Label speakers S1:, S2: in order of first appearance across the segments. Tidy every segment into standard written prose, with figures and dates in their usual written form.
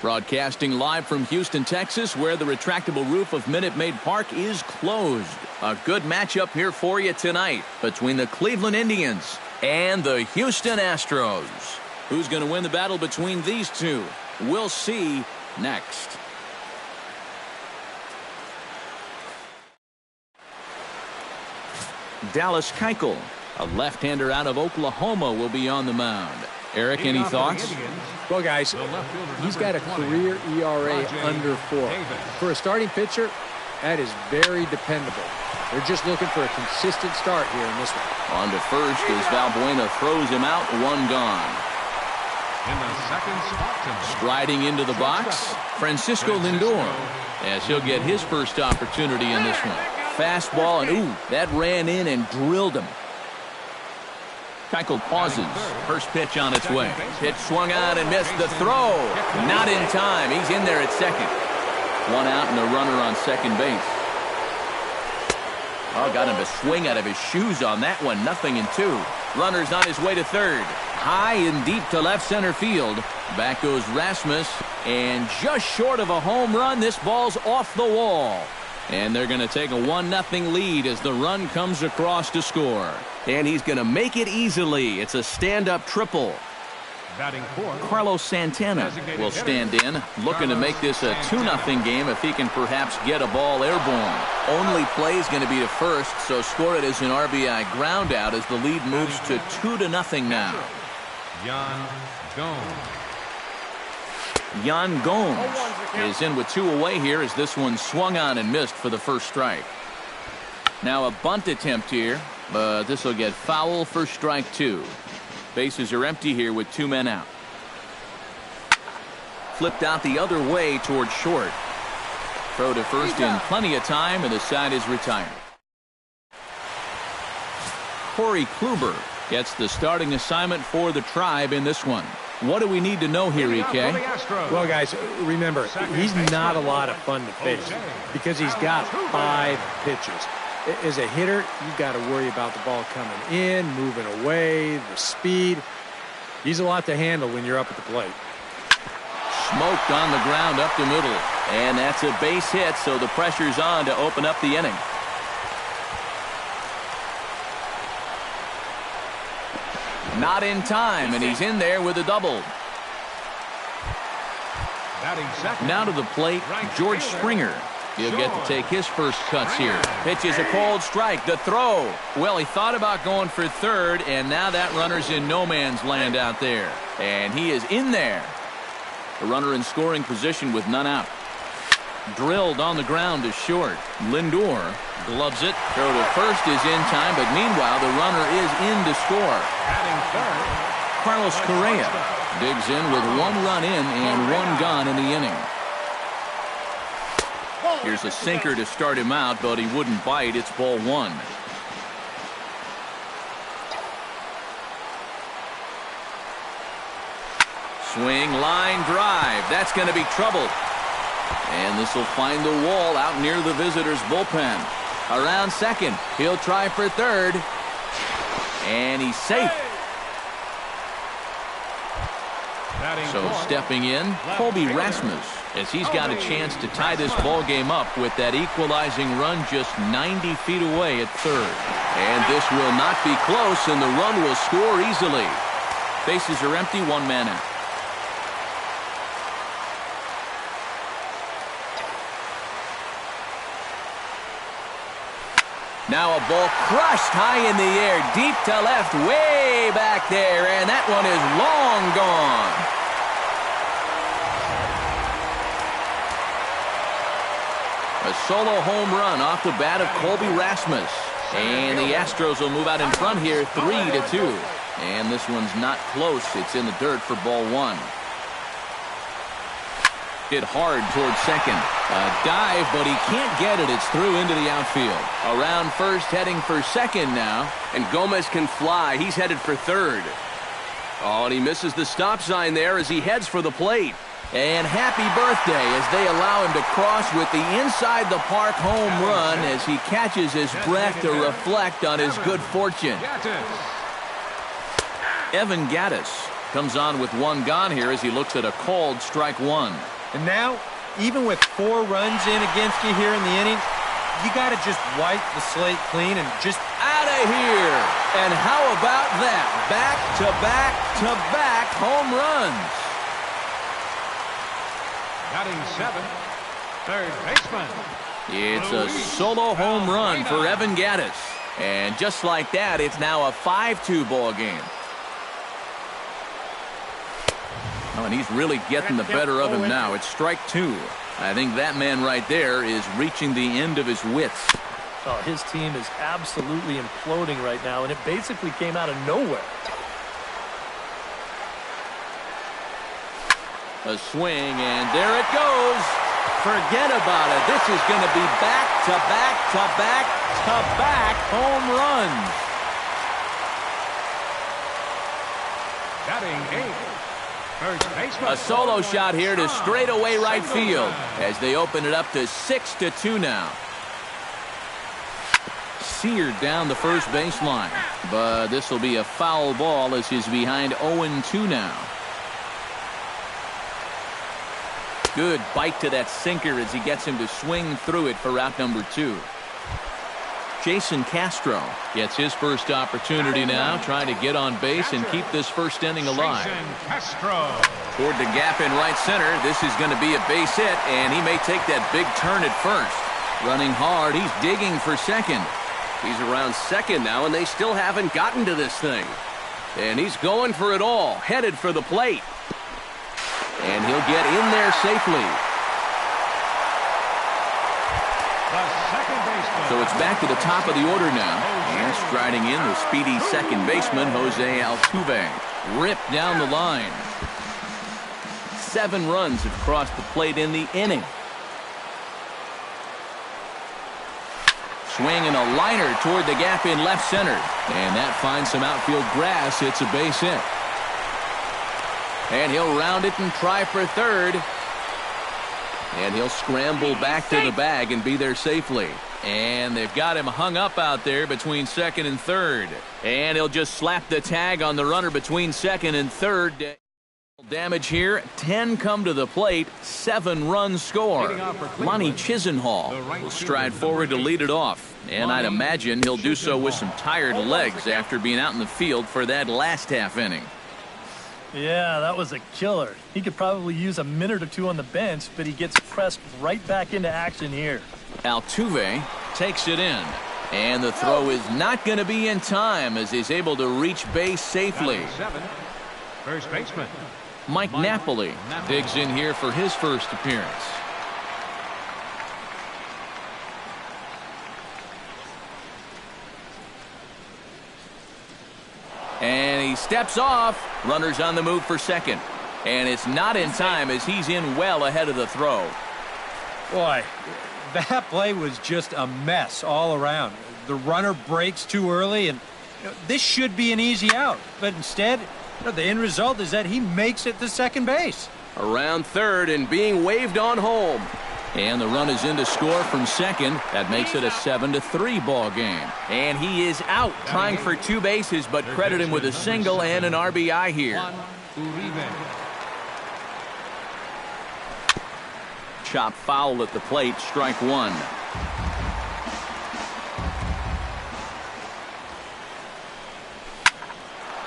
S1: Broadcasting live from Houston, Texas, where the retractable roof of Minute Maid Park is closed. A good matchup here for you tonight between the Cleveland Indians and the Houston Astros. Who's going to win the battle between these two? We'll see next. Dallas Keuchel, a left-hander out of Oklahoma, will be on the mound. Eric, any thoughts?
S2: Well, guys, he's got a career ERA under 4. For a starting pitcher, that is very dependable. They're just looking for a consistent start here in this one.
S1: On to first as Valbuena throws him out, 1 gone.
S3: In the second spot tonight,
S1: striding into the box, Francisco Lindor, as he'll get his first opportunity in this one. Fastball, and ooh, that ran in and drilled him. Keuchel pauses. First pitch on its way. Pitch swung on and missed. The throw. Not in time. He's in there at second. 1 out and a runner on second base. Oh, got him to swing out of his shoes on that one. 0-2. Runner's on his way to third. High and deep to left center field. Back goes Rasmus. And just short of a home run, this ball's off the wall. And they're going to take a 1-0 lead as the run comes across to score. And he's going to make it easily. It's a stand-up triple.
S3: batting fourth,
S1: Carlos Santana will stand in, looking to make this a 2-0 game if he can perhaps get a ball airborne. Only play is going to be to first, so score it as an RBI ground out as the lead moves to 2-0 now. Yan Gomes is in with 2 away here as this one swung on and missed for the first strike. Now a bunt attempt here, but this will get foul for strike 2. Bases are empty here with 2 men out. Flipped out the other way towards short. Throw to first in plenty of time, and the side is retired. Corey Kluber gets the starting assignment for the Tribe in this one. What do we need to know here, EK?
S2: Well, guys, remember, he's not a lot of fun to face because he's got 5 pitches. As a hitter, you've got to worry about the ball coming in, moving away, the speed. He's a lot to handle when you're up at the plate.
S1: Smoked on the ground up the middle. And that's a base hit, so the pressure's on to open up the inning. Not in time, and he's in there with a double. Now to the plate, George Springer. He'll get to take his first cuts here. Pitches a cold strike. The throw. Well, he thought about going for third, and now that runner's in no man's land out there. And he is in there. The runner in scoring position with none out. Drilled on the ground to short. Lindor gloves it. Throw to first is in time, but meanwhile the runner is in to score. Carlos Correa digs in with 1 run in and 1 gone in the inning. Here's a sinker to start him out, but he wouldn't bite. It's ball 1. Swing, line drive. That's going to be trouble. And this will find the wall out near the visitors' bullpen. Around second. He'll try for third. And he's safe. So stepping in, Colby Rasmus, as he's got a chance to tie this ball game up with that equalizing run just 90 feet away at third. And this will not be close, and the run will score easily. Bases are empty, 1 man out. Now a ball crushed high in the air, deep to left, way back there, and that one is long gone. A solo home run off the bat of Colby Rasmus. And the Astros will move out in front here, 3-2. And this one's not close. It's in the dirt for ball 1. Hit hard towards second. A dive, but he can't get it. It's through into the outfield. Around first, heading for second now. And Gomez can fly. He's headed for third. Oh, and he misses the stop sign there as he heads for the plate. And happy birthday as they allow him to cross with the inside the park home run as he catches his breath to reflect on his good fortune. Evan Gattis comes on with 1 gone here as he looks at a called strike 1.
S2: And now, even with 4 runs in against you here in the inning, you got to just wipe the slate clean and just
S1: out of here. And how about that? Back-to-back-to-back home runs.
S3: Batting 7th, third baseman.
S1: It's a solo home run for Evan Gattis. And just like that, it's now a 5-2 ball game. Oh, and he's really getting the better of him now. It's strike 2. I think that man right there is reaching the end of his wits.
S4: Oh, his team is absolutely imploding right now, and it basically came out of nowhere.
S1: A swing, and there it goes. Forget about it. This is going to be back-to-back-to-back-to-back home runs.
S3: Batting 8th, first baseman.
S1: A solo shot here to straightaway right field as they open it up to 6-2 now. Seared down the first baseline, but this will be a foul ball as he's behind 0-2 now. Good bite to that sinker as he gets him to swing through it for out number 2. Jason Castro gets his first opportunity now, trying to get on base and keep this first inning alive.
S3: Jason Castro.
S1: Toward the gap in right center. This is going to be a base hit, and he may take that big turn at first. Running hard, he's digging for second. He's around second now, and they still haven't gotten to this thing. And he's going for it all, headed for the plate. And he'll get in there safely.
S3: The second baseman.
S1: So it's back to the top of the order now. And striding in, the speedy second baseman, Jose Altuve. Ripped down the line. 7 runs have crossed the plate in the inning. Swing and a liner toward the gap in left center. And that finds some outfield grass. It's a base hit. And he'll round it and try for third. And he'll scramble back to the bag and be there safely. And they've got him hung up out there between second and third. And he'll just slap the tag on the runner between second and third. Damage here. 10 come to the plate. 7 runs score. Lonnie Chisenhall will stride forward to lead it off. And I'd imagine he'll do so with some tired legs after being out in the field for that last half inning.
S4: Yeah, that was a killer. He could probably use a minute or 2 on the bench, but he gets pressed right back into action here.
S1: Altuve takes it in. And the throw is not going to be in time as he's able to reach base safely.
S3: Batting 7th, first baseman.
S1: Mike Napoli digs in here for his first appearance. And he steps off. Runners on the move for second. And it's not in time as he's in well ahead of the throw.
S2: Boy, that play was just a mess all around. The runner breaks too early, and this should be an easy out. But instead, the end result is that he makes it to second base.
S1: Around third and being waved on home. And the run is in to score from second. That makes it a 7-3 ball game. And he is out trying for 2 bases, but credit him with a single and an RBI here. Chop foul at the plate, strike 1.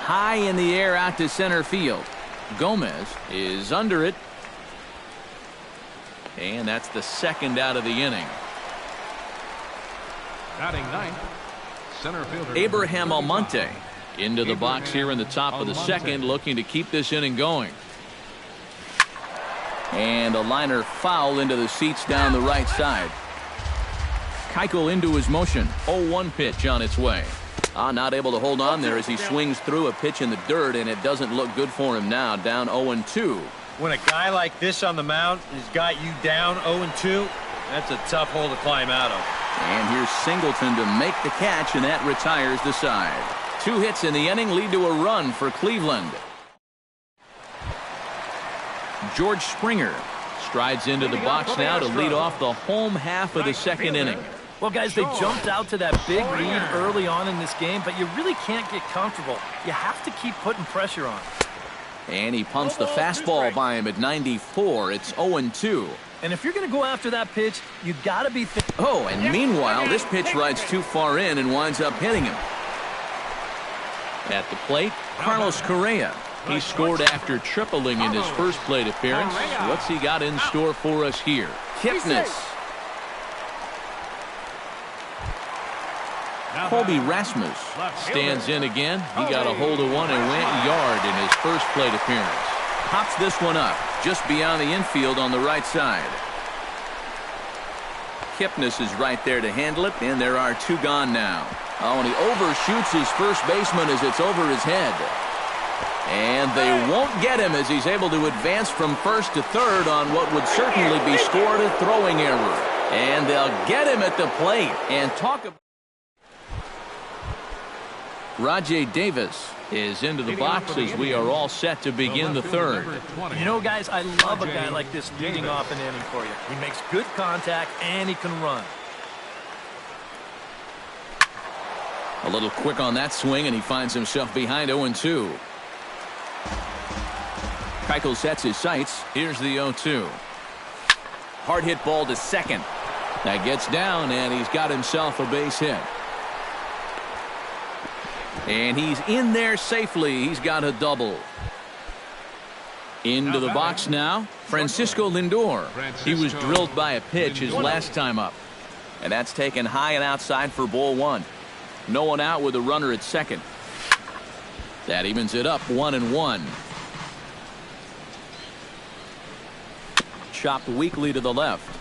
S1: High in the air out to center field. Gomez is under it. And that's the second out of the inning.
S3: Batting 9th, center fielder
S1: Abraham Almonte into the box here in the top of the second, looking to keep this inning going. And a liner foul into the seats down the right side. Keuchel into his motion. 0-1 pitch on its way. Not able to hold on there as he swings through a pitch in the dirt, and it doesn't look good for him now, down 0-2.
S2: When a guy like this on the mound has got you down 0-2, that's a tough hole to climb out of.
S1: And here's Singleton to make the catch, and that retires the side. 2 hits in the inning lead to a run for Cleveland. George Springer strides into the box now to lead off the home half of the second inning.
S4: Well, guys, they jumped out to that big lead early on in this game, but you really can't get comfortable. You have to keep putting pressure on.
S1: And he pumps the fastball by him at 94. It's 0-2.
S4: And if you're going to go after that pitch, you got to be...
S1: Oh, and meanwhile, this pitch rides too far in and winds up hitting him. At the plate, Carlos Correa. He scored after tripling in his first plate appearance. What's he got in store for us here? Kipnis. Colby Rasmus stands in again. He got a hold of one and went yard in his first plate appearance. Pops this one up just beyond the infield on the right side. Kipnis is right there to handle it, and there are two gone now. Oh, and he overshoots his first baseman as it's over his head. And they won't get him as he's able to advance from first to third on what would certainly be scored a throwing error. And they'll get him at the plate. And talk about... Rajay Davis is into the box as we are all set to begin the third.
S4: You know, guys, I love a guy like this leading off an inning for you. He makes good contact, and he can run.
S1: A little quick on that swing, and he finds himself behind 0-2. Keuchel sets his sights. Here's the 0-2. Hard hit ball to second. That gets down, and he's got himself a base hit. And he's in there safely. He's got a double. Into the box now, Francisco Lindor. He was drilled by a pitch his last time up. And that's taken high and outside for ball one. No one out with a runner at second. That evens it up 1-1. Chopped weakly to the left.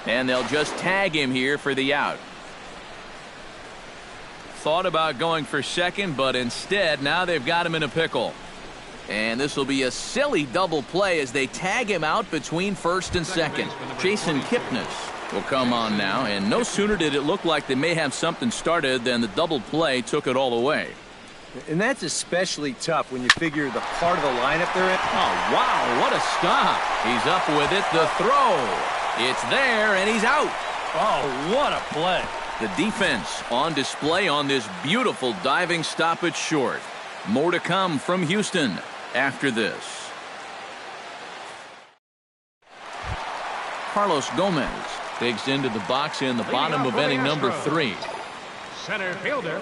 S1: And they'll just tag him here for the out. Thought about going for second, but instead now they've got him in a pickle. And this will be a silly double play as they tag him out between first and second. Jason Kipnis will come on now, and no sooner did it look like they may have something started than the double play took it all away.
S5: And that's especially tough when you figure the part of the lineup they're in.
S1: Oh, wow, what a stop. He's up with it, the throw. It's there, and he's out.
S4: Oh, what a play.
S1: The defense on display on this beautiful diving stop at short. More to come from Houston after this. Carlos Gomez digs into the box in the bottom of inning number 3.
S3: Center fielder,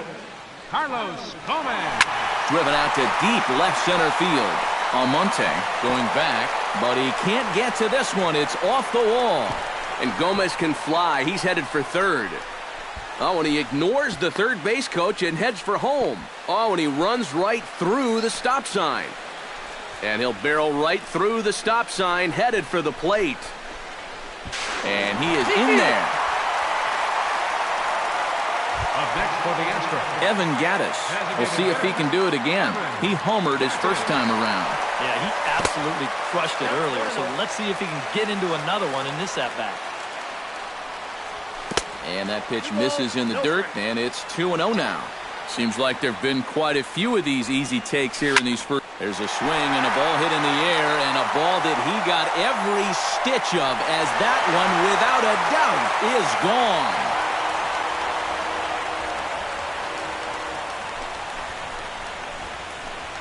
S3: Carlos Gomez.
S1: Driven out to deep left center field. Almonte going back, but he can't get to this one. It's off the wall.
S6: And Gomez can fly. He's headed for third. Oh, and he ignores the third base coach and heads for home. Oh, and he runs right through the stop sign. And he'll barrel right through the stop sign, headed for the plate.
S1: And he is in there.
S3: Up next for the Astros,
S1: Evan Gattis. We'll see if he can do it again. He homered his first time around.
S4: Yeah, he absolutely crushed it earlier, so let's see if he can get into another one in this at-bat.
S1: And that pitch misses in the dirt, and it's 2-0 now. Seems like there have been quite a few of these easy takes here in these first. There's a swing and a ball hit in the air, and a ball that he got every stitch of, as that one, without a doubt, is gone.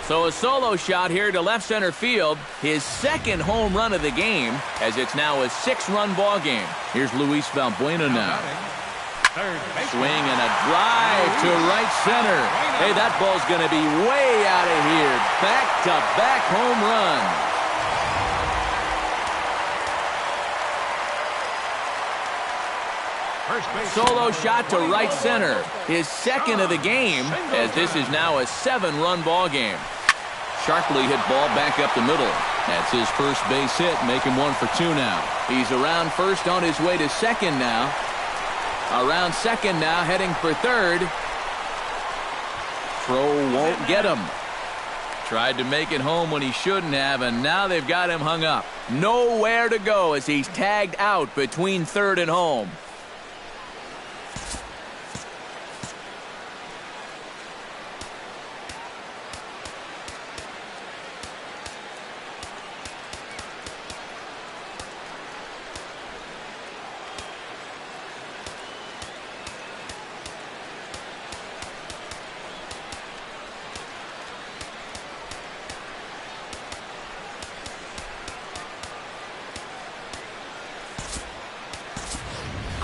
S1: So a solo shot here to left center field, his second home run of the game, as it's now a 6-run ball game. Here's Luis Valbuena now. Swing and a drive to right center. Hey, that ball's going to be way out of here. Back-to-back home run. Solo shot to right center. His second of the game, as this is now a 7-run ball game. Sharply hit ball back up the middle. That's his first base hit, making 1 for 2 now. He's around first on his way to second now. Around second now, heading for third. Throw won't get him. Tried to make it home when he shouldn't have, and now they've got him hung up. Nowhere to go as he's tagged out between third and home.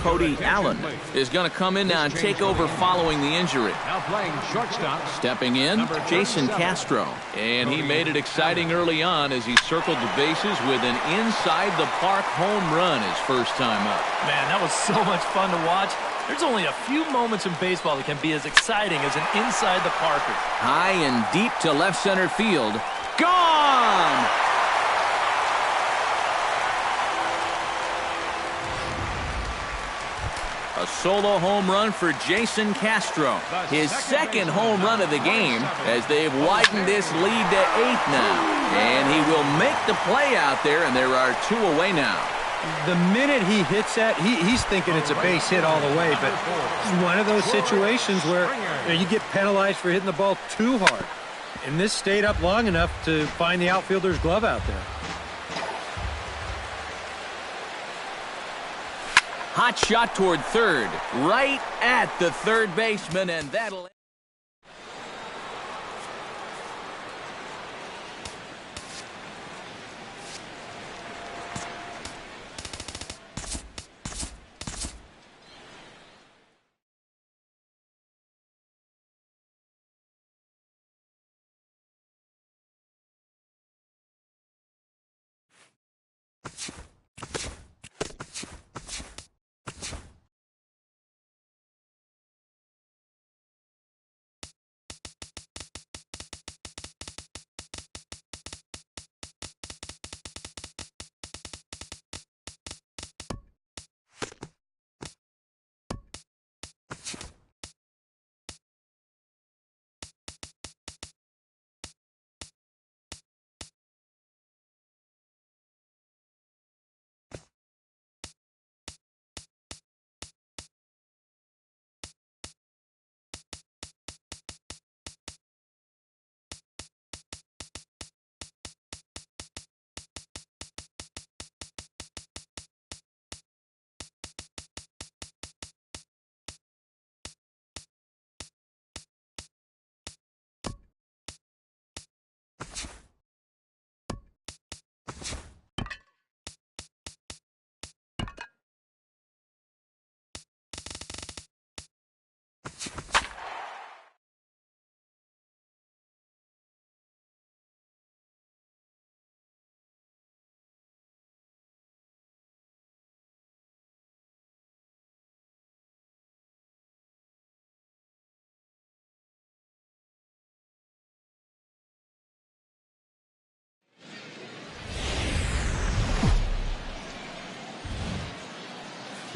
S1: Cody Allen is going to come in now and take over following the injury.
S3: Now playing shortstop.
S1: Stepping in, Jason Castro. And he made it exciting early on as he circled the bases with an inside-the-park home run his first time up.
S4: Man, that was so much fun to watch. There's only a few moments in baseball that can be as exciting as an inside-the-parker.
S1: High and deep to left center field. Gone! A solo home run for Jason Castro. His second home run of the game as they've widened this lead to 8 now. And he will make the play out there, and there are 2 away now.
S2: The minute he hits that, he's thinking it's a base hit all the way, but it's one of those situations where you get penalized for hitting the ball too hard. And this stayed up long enough to find the outfielder's glove out there.
S1: Hot shot toward third, right at the third baseman, and that'll...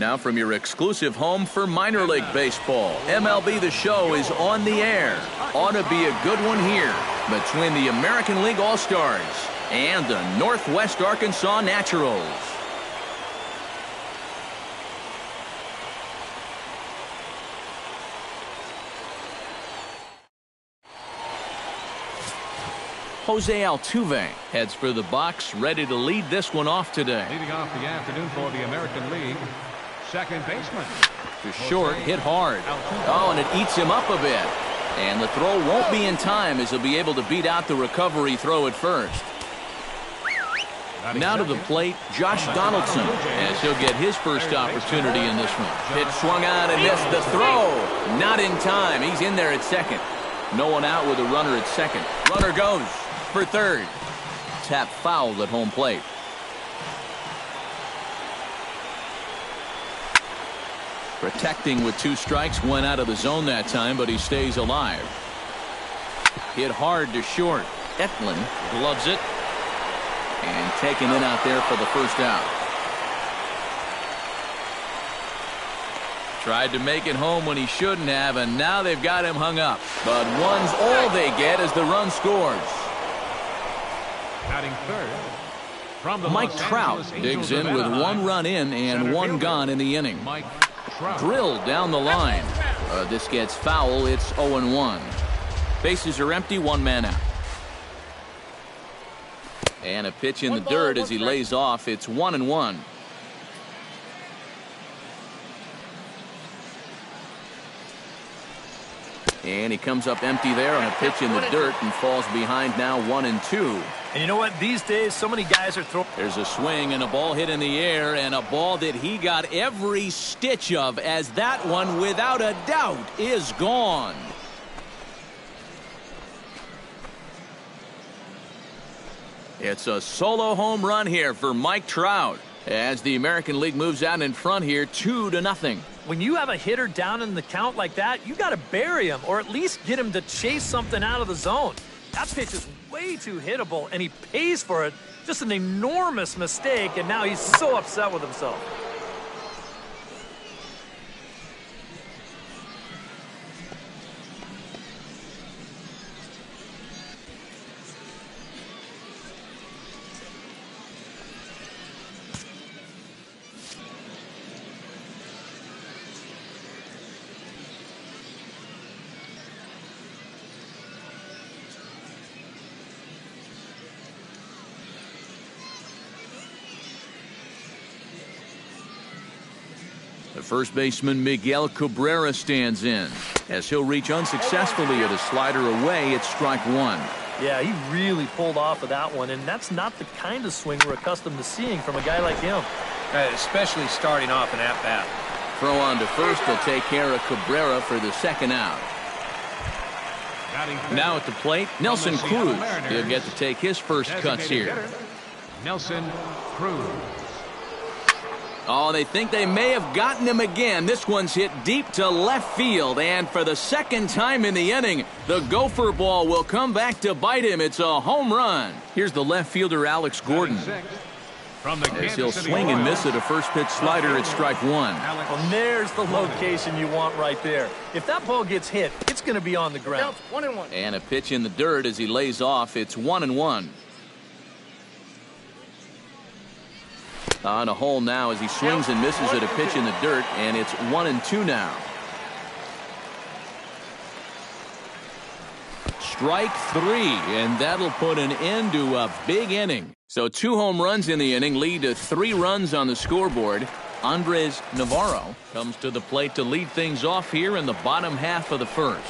S1: Now from your exclusive home for minor league baseball, MLB The Show is on the air. Ought to be a good one here between the American League All-Stars and the Northwest Arkansas Naturals. Jose Altuve heads for the box, ready to lead this one off today.
S3: Leading off the afternoon for the American League, second baseman.
S1: To short, hit hard. Oh, and it eats him up a bit. And the throw won't be in time as he'll be able to beat out the recovery throw at first. Now to the plate, Josh Donaldson, as he'll get his first opportunity in this one. Pitch swung on and missed the throw. Not in time. He's in there at second. No one out with a runner at second. Runner goes for third. Tap foul at home plate. Protecting with 2 strikes, went out of the zone that time, but he stays alive. Hit hard to short. Eklund gloves it. And taken in out there for the first out. Tried to make it home when he shouldn't have, and now they've got him hung up. But one's all they get as the run scores.
S3: Batting third. From the
S1: Mike Trout digs in with 1 run in and 1 gone in the inning. Drilled down the line. This gets foul. It's 0-1. Bases are empty. 1 man out. And a pitch in the dirt as he lays off. It's 1-1. And he comes up empty there on a pitch in the dirt and falls behind now 1-2.
S4: And you know what? These days, so many guys are throwing.
S1: There's a swing and a ball hit in the air, and a ball that he got every stitch of, as that one, without a doubt, is gone. It's a solo home run here for Mike Trout as the American League moves out in front here 2-0.
S4: When you have a hitter down in the count like that, you got to bury him or at least get him to chase something out of the zone. That pitch is way too hittable, and he pays for it. Just an enormous mistake, and now he's so upset with himself.
S1: The first baseman Miguel Cabrera stands in as he'll reach unsuccessfully at a slider away. It's strike one.
S4: Yeah, he really pulled off of that one, and that's not the kind of swing we're accustomed to seeing from a guy like him.
S5: Especially starting off an at-bat.
S1: Throw on to first will take care of Cabrera for the second out. Now at the plate, Nelson Cruz. He'll get to take his first cuts here.
S3: Nelson Cruz.
S1: Oh, they think they may have gotten him again. This one's hit deep to left field, and for the second time in the inning, the gopher ball will come back to bite him. It's a home run. Here's the left fielder, Alex Gordon. As he'll swing and miss at a first pitch slider, it's strike one.
S4: Well, there's the location you want right there. If that ball gets hit, it's going to be on the ground.
S5: 1-1.
S1: And a pitch in the dirt as he lays off. It's 1-1. On a hole now as he swings and misses at a pitch in the dirt, and it's 1-2 now. Strike three, and that'll put an end to a big inning. So 2 home runs in the inning lead to 3 runs on the scoreboard. Andres Navarro comes to the plate to lead things off here in the bottom half of the first.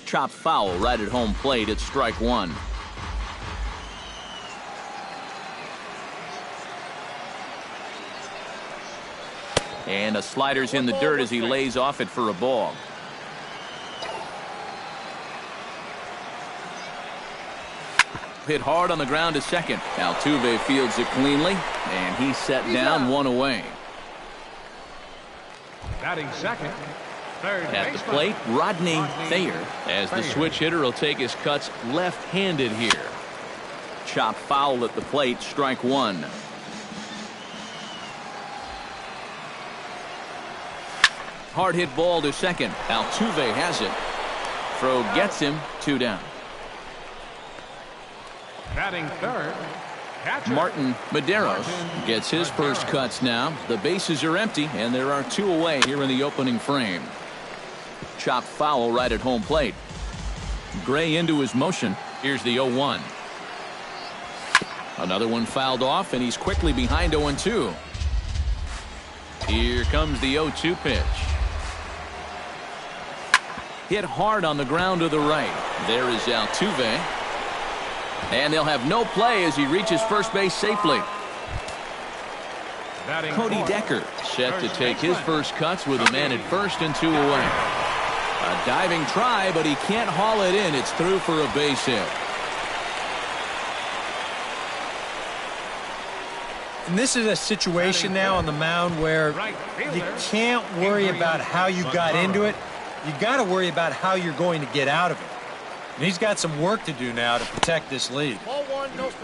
S1: Chopped foul right at home plate. It's strike one. And a slider's in the dirt as he lays off it for a ball. Hit hard on the ground to second. Altuve fields it cleanly, and he's set down, one away.
S3: Batting second. Third
S1: At the plate, Rodney Thayer, as the switch hitter will take his cuts left-handed here. Chop foul at the plate, strike one. Hard hit ball to second. Altuve has it. Throw gets him, 2 down.
S3: Batting third. Catcher.
S1: Martin Medeiros gets his first cuts now. The bases are empty, and there are 2 away here in the opening frame. Chopped foul right at home plate. Gray into his motion. Here's the 0-1. Another one fouled off, and he's quickly behind 0-2. Here comes the 0-2 pitch. Hit hard on the ground to the right. There is Altuve. And they'll have no play as he reaches first base safely. Cody Decker set to take his first cuts with a man at first and 2 away. A diving try, but he can't haul it in. It's through for a base hit.
S2: And this is a situation now on the mound where you can't worry about how you got into it. You got to worry about how you're going to get out of it. And he's got some work to do now to protect this lead.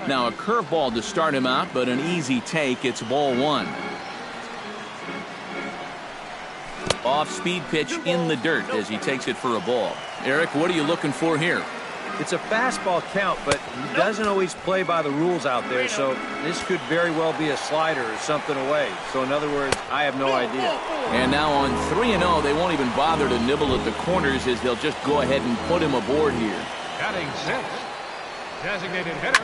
S1: Now a curveball to start him out, but an easy take. It's ball 1. Off-speed pitch in the dirt as he takes it for a ball. Eric, what are you looking for here?
S5: It's a fastball count, but he doesn't always play by the rules out there, so this could very well be a slider or something away. So in other words, I have no idea.
S1: And now on 3-0, they won't even bother to nibble at the corners as they'll just go ahead and put him aboard here.
S3: Batting 6. Designated hitter.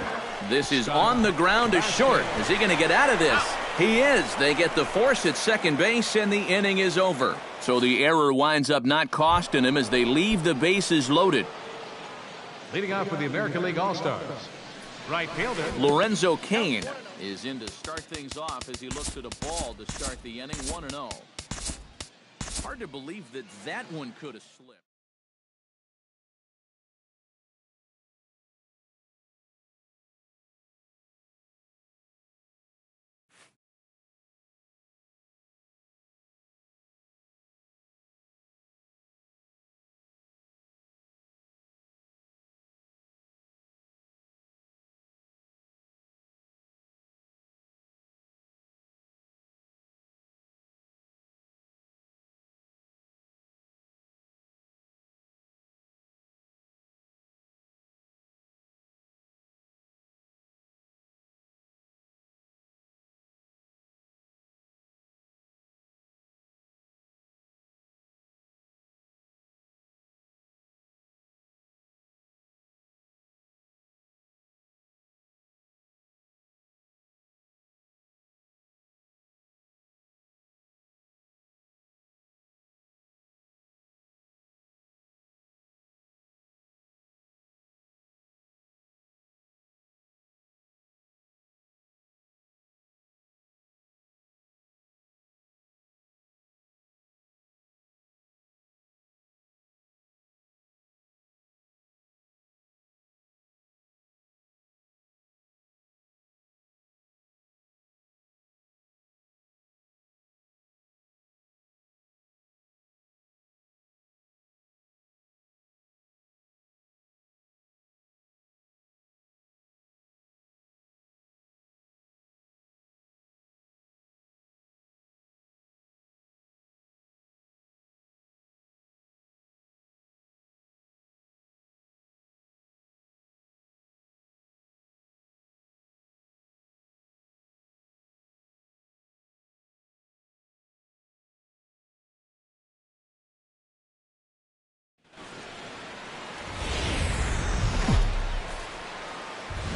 S1: This is on the ground to short. Is he going to get out of this? He is. They get the force at second base, and the inning is over. So the error winds up not costing him as they leave the bases loaded.
S3: Leading off with the American League All-Stars. Right fielder.
S1: Lorenzo Cain is in to start things off as he looks at a ball to start the inning 1-0. Hard to believe that one could have slipped.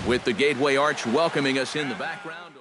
S1: With the Gateway Arch welcoming us in the background.